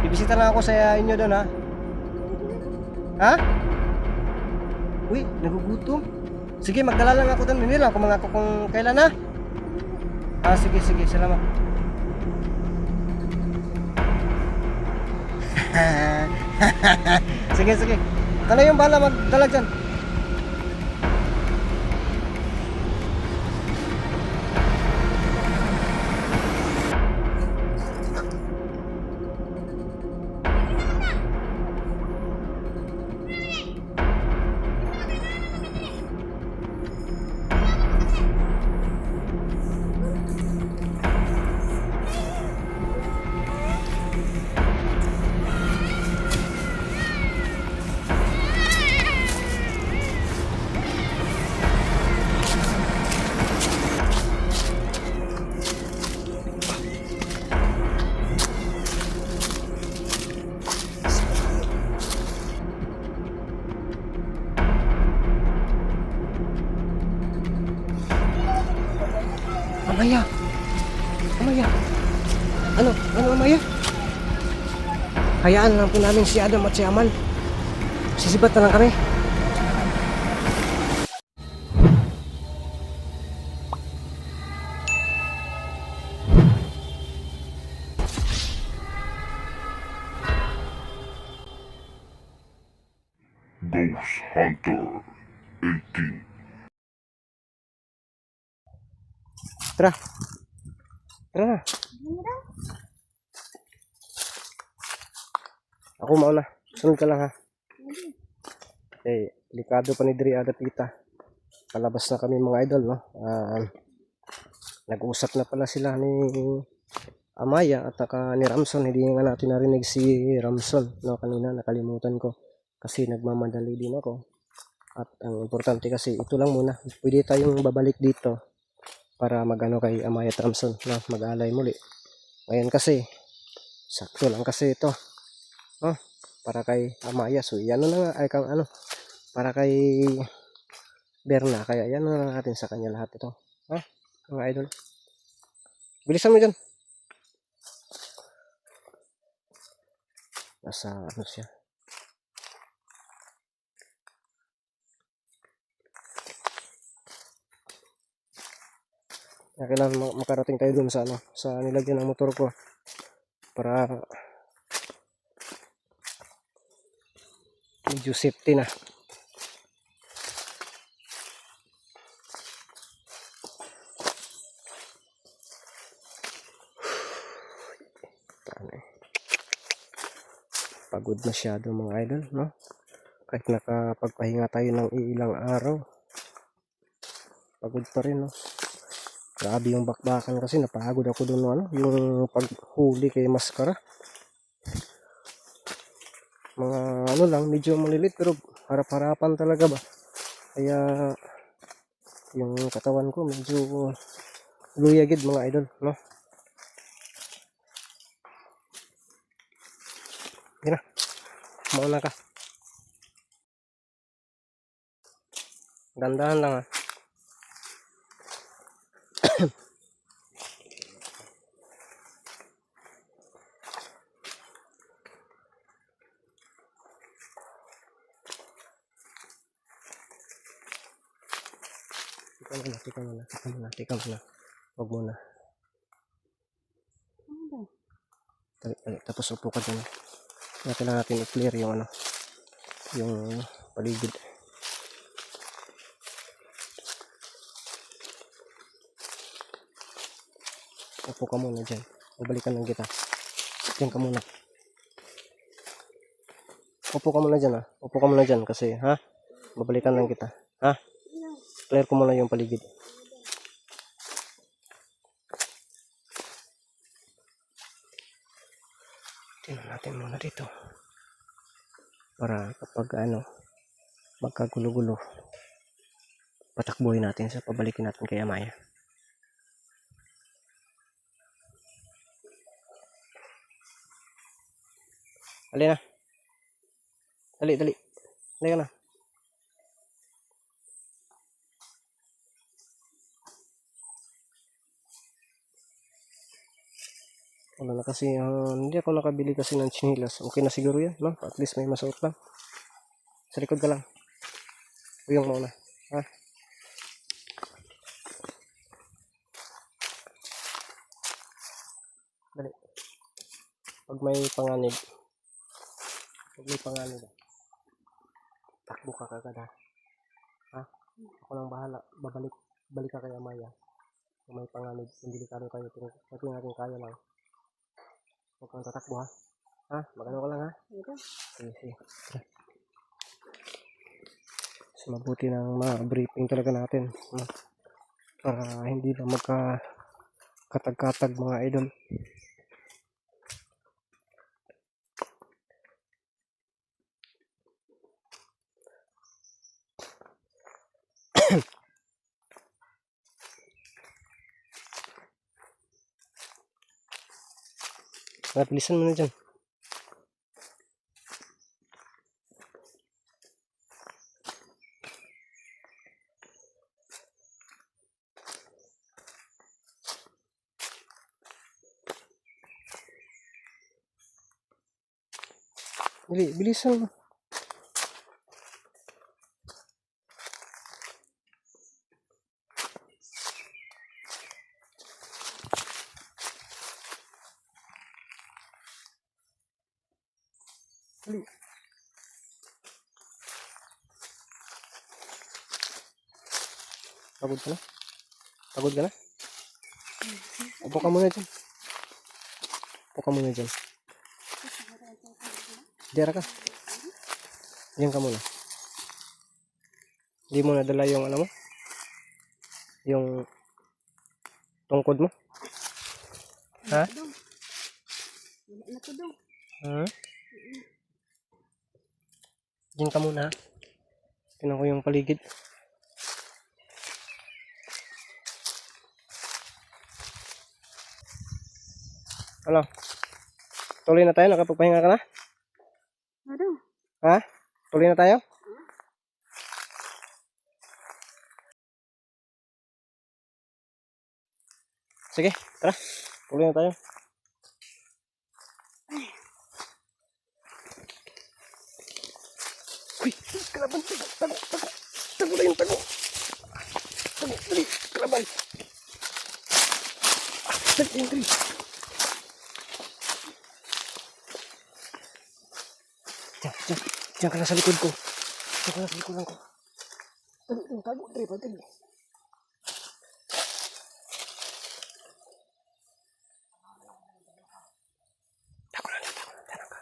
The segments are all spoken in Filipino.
Bibisita lang ako sa inyo doon, ha? Ha? Uy, nagugutom. Sige, magdala lang ako doon. Hindi lang ako mga kung kailan, ha? Ah, sige, sige. Salamat. Sige, sige. Ikaw na yung bahala magdala dyan. Amaya! Amaya! Ano? Ano, Amaya? Hayaan lang po namin si Adam at si Amal. Sisibat na lang kami. Ghost Hunter 18. Tara. Tara na. Ako mauna. Sunod ka lang, ha. Eh, delikado pa ni Dri Ada Tita. Palabas na kami mga idol, no. Nag-usap na pala sila ni Amaya at saka ni Ramson. Hindi nga natin narinig si Ramson, no, kanina. Nakalimutan ko kasi nagmamadali din ako. At ang importante kasi ito lang muna. Pwede tayong babalik dito para magano kay Amaya at Ramson, no, mag-alay muli. Ngayon kasi sakto lang kasi ito, no, para kay Amaya. So yan na nga ay kang ano, para kay Berna. Kaya yan na natin sa kanya lahat ito, ha, mga idol. Bilisan mo dyan. Nasa ano siya. Kailangan makarating tayo dun sa ano, sa nilagyan ng motor ko para medyo safety na. Pagod masyado mga idol, no? Kahit nakapagpahinga tayo ng ilang araw, pagod pa rin, no? Grabe yung bakbakan kasi napagod ako doon, ano, yung paghuli kay Maskara. Mga ano lang, medyo malilit pero harap-harapan talaga ba. Kaya yung katawan ko medyo luyagid mga idol, no? Gina, mauna ka. Gandahan lang, ha. Tika muna. Huwag muna. Tapos upo ka dyan. Kailangan natin i-clear yung ano, yung paligid. Upo ka muna dyan. Babalikan lang kita. Diyan ka muna. Upo ka muna dyan, ha. Upo ka muna dyan kasi, ha. Babalikan lang kita. Ha. Clear ko muna yung paligid. Tingnan natin muna dito. Para kapag ano, magkagulo-gulo, patakbuhin natin sa pabalikin natin kay Amaya. Dali na. Dali. Dali ka na. Wala na kasi, hindi ako nakabili kasi ng chinilas. Okay na siguro yan, no? At least may masuot lang. Sa likod ka lang. Uyong muna. Ha? Dali. Pag may panganib. Takbo ka kagad ha. Ha? Ako lang bahala. Balik ka kay Amaya. Kung may panganib, hindi delikado kayo. Pati natin kaya lang. Huwag kang tatakbo ha. Ha? Magano ka lang ha? Sige. So, mabuti ng mga briefing talaga natin. No? Para hindi na katag-katag mga idol. Bilisan mo na dyan. Dali, bilisan mo. Dali. Pagod ka na? Pagod ka na? Upo ka muna dyan. Diara ka. Diyan ka muna. Hindi mo nadala yung ano mo? Yung tungkod mo? Ha? Diyan ka muna. Tingnan ko yung paligid. Ano? Tuloy na tayo? Nakapagpahinga ka na? Ha? Tuloy na tayo? Sige, tara. Tuloy na tayo. Uy, kalaban. Tago na yung tago. Dali, kalaban. Dali. Diyan ka na sa likod ko. Diyan ka na sa likodan ko. Dali, tago. Dali. Tago na. Tanang ka.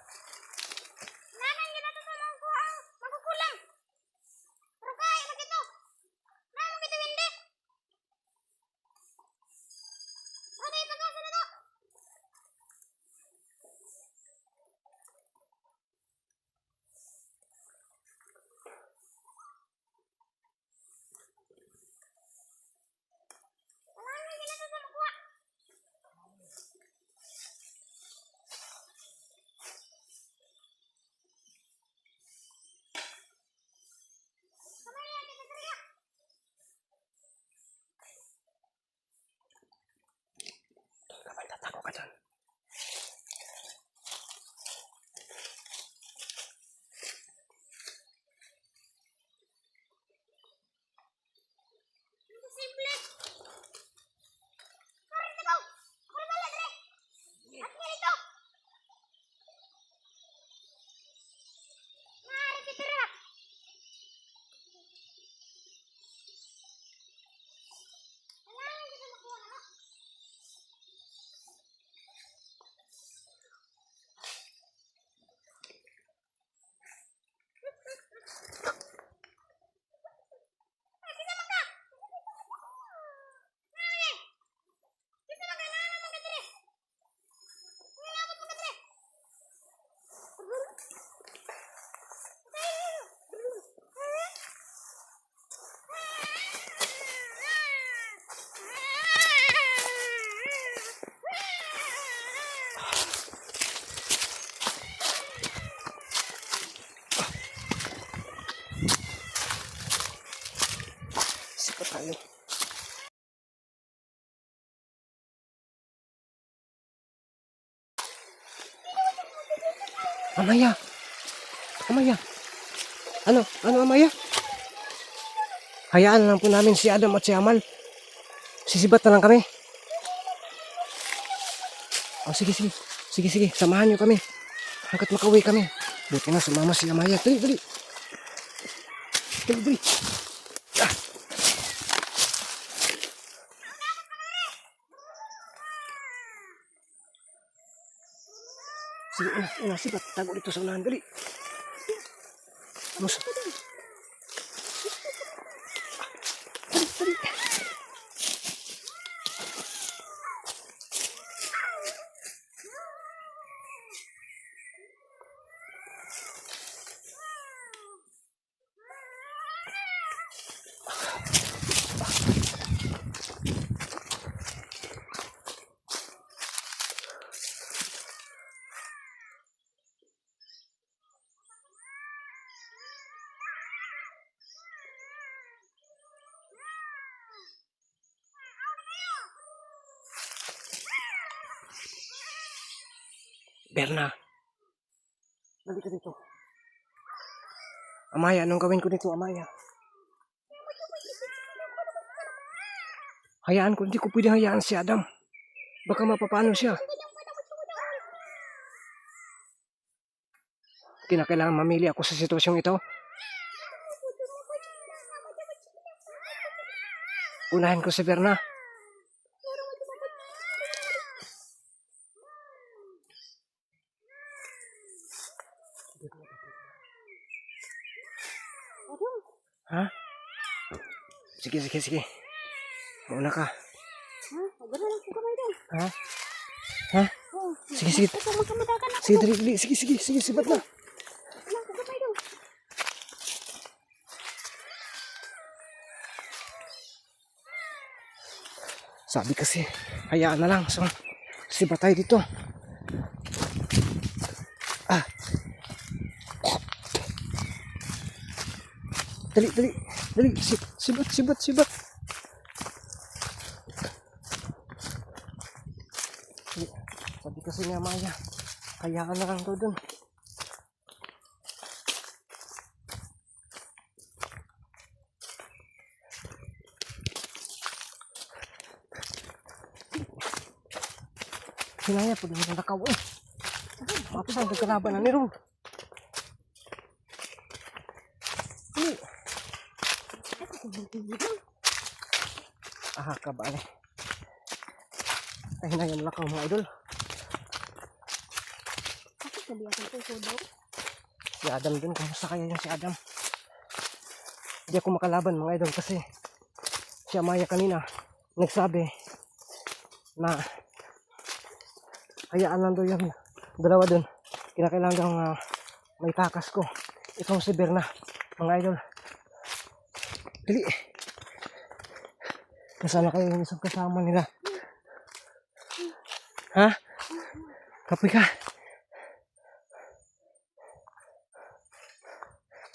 Amaya! Amaya! Ano Amaya? Hayaan na lang po namin si Adam at si Amal. Sisibat na lang kami. Oh, sige. Sige, samahan niyo kami. Hanggat makauwi kami. Buti na sumama si Amaya. Dali. Ah. Sige, sibat. Tago dito sa unahan. Dali. Vamos. Dali. Berna. Dali ka dito. Amaya, anong gawin ko dito, Amaya? Hayaan ko, hindi ko pwedeng hayaan si Adam. Baka mapapano siya. Kinakailangan mamili ako sa sitwasyong ito. Unahin ko si Berna. Ha? Sige. Mauna ka. Ha? Ha? Sige. Sige, dali. Sige, sibat na. Sabi kasi, hayaan na lang. So, sibat tayo dito. Dali. Sibat. Sabi kasi nga Maya, hayaan na lang daw dun. Hinaya po din nakaw eh. Mapisan ka kalaban na ni Rom. Ka ba eh. Ay hinaya mo lakaw mga idol. Si Adam din, kamusta kaya yan si Adam? Hindi ako makalaban mga idol kasi si Amaya kanina nagsabi na hayaan lang daw yung dalawa dun. Kinakailangan daw may takas ko. Itong si Berna mga idol. Dali. Nasaan na kayo yung isang kasama nila? Ha? Kapoy ka.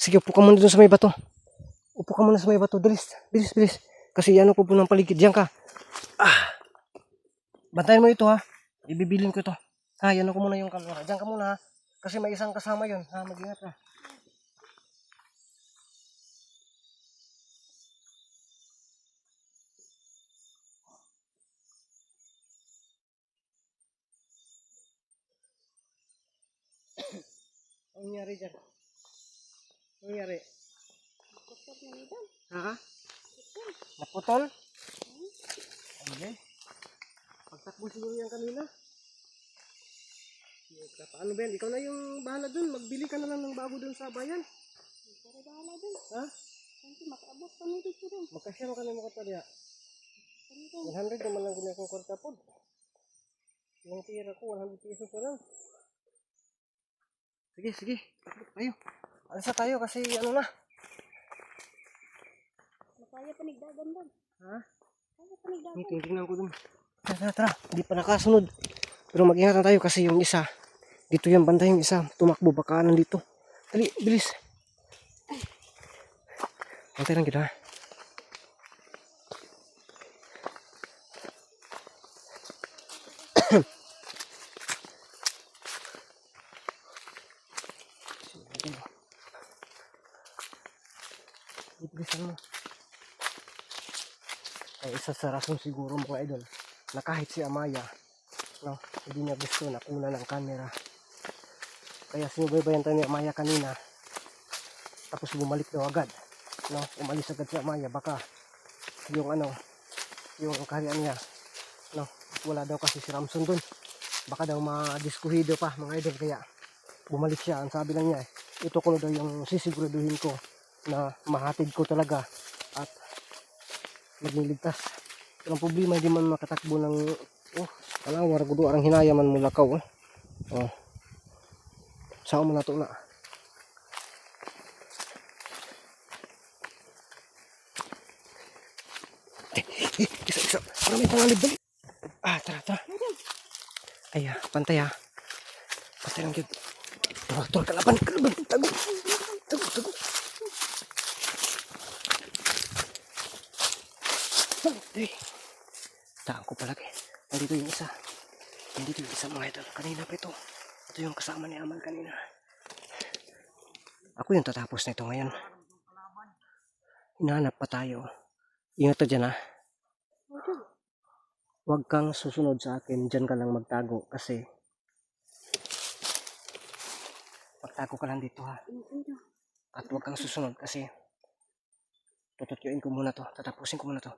Sige, upo ka muna dun sa may bato. Upo ka muna sa may bato. Bilis. Kasi ano ko po ng paligid. Diyan ka. Bantayan mo ito ha. Ibibilin ko ito. Ha, yan ko muna yung kamera. Diyan ka muna ha. Kasi may isang kasama yun. Ha, mag-ingat ka. Ang nangyari dyan? Ang nangyari? Ha? Naputol? Okay. Pagtakbo siguro yan kanina. Paano ba yan? Ikaw na yung bahala dun. Magbili ka na lang ng bago dun sa bayan. Para bahala dun. Ha? Kasi makaabot pa nito siya dun. Magkasya ka na mo katarya. 100 naman lang gina kong kwarta po. Yung tira ko, 100 pesos na lang. Sige. Takbo tayo. Alsa tayo kasi ano na. Kaya panigdagan doon. Ha? Kaya panigdagan. May tingnan ko dun. Tara. Hindi pa nakasunod. Pero mag-ingatan tayo kasi yung isa. Dito yung banda yung isa. Tumakbo baka nandito. Dali, bilis. Antay lang kita. Ibilisan mo. Ay, isa sa rason siguro mga idol na kahit si Amaya, no, hindi niya gusto na kuna ng camera. Kaya sinubaybayan tayo ni Amaya kanina. Tapos bumalik daw agad. No, umalis agad si Amaya. Baka yung yung kaharian niya. No, wala daw kasi si Ramson dun. Baka daw madiskuhido pa mga idol. Kaya bumalik siya. Ang sabi lang niya, ito ko na daw yung sisiguraduhin ko na mahatid ko talaga at magliligtas. Ang problema, hindi man makatakbo ng kalawar gudo arang hinaya man mula ka sao mo na to na. Isa para may pangalib dali. Tara ay pantay pantay lang yun. Tol kalaban tago Taan ko palagi. Nandito yung isa. Nandito yung isa mga idol. Kanina pa ito. Ito yung kasama ni Amal kanina. Ako yung tatapos nito ngayon. Hinahanap pa tayo. Ingat ka dyan ha. Huwag kang susunod sa akin. Dyan ka lang magtago. Kasi magtago ka lang dito ha. At huwag kang susunod kasi tututyuin ko muna to. Tatapusin ko muna to.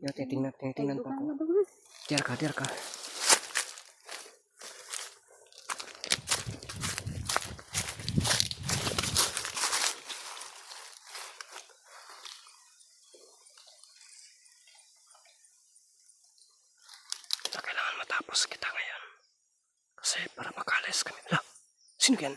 Yan, tinitingnan pa ko. Tiar ka. Kailangan matapos kita ngayon. Kasi para makalis kami. Sino yan?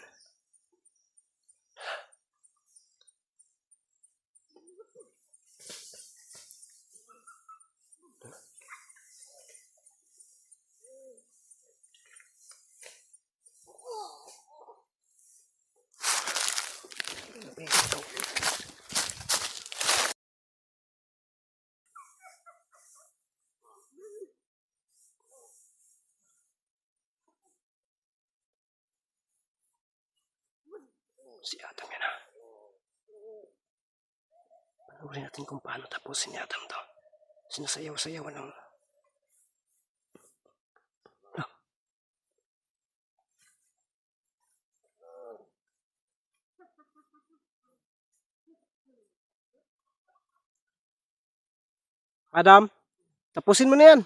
Si Adam yan ha. Panoorin natin kung paano tapusin ni Adam to. Sinasayaw-sayawan ng Adam, tapusin mo na yan.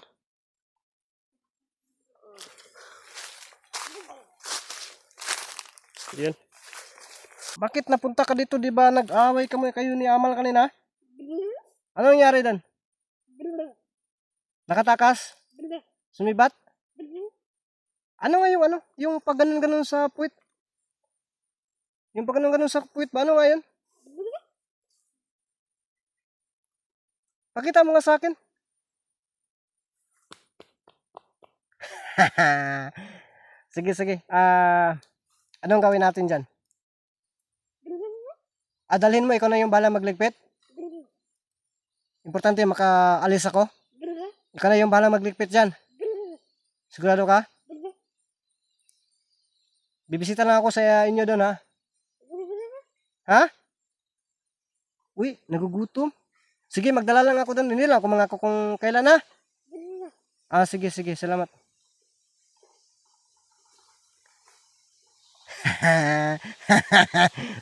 Yan. Bakit napunta ka dito, di ba? Nag-away kayo ni Amal kanina? Ano nangyari dan? Nakatakas? Sumibat? Ano nga yung Yung pag ganun sa puwit? Yung pag ganun sa puwit ba? Ano nga yun? Pakita mo nga sa akin. Sige. Anong gawin natin dyan? Dalhin mo, ikaw na yung bahala magligpit? Importante makaalis ako? Ikaw na yung bahala magligpit dyan? Sigurado ka? Bibisita lang ako sa inyo doon ha? Ha? Uy, nagugutom. Sige, magdala lang ako doon. Hindi lang ako mangako kung kailan ha? Sige, salamat.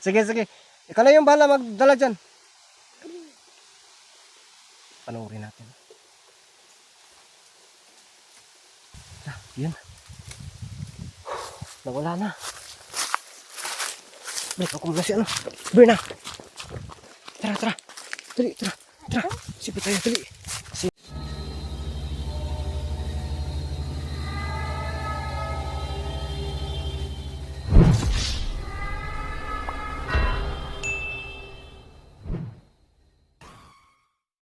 Sige. Ikaw na yung bahala magdala dyan. Panoorin natin. Yun. Nawala na. Balik ako muna si Berna. Tara. Dali. Sipit tayo, dali.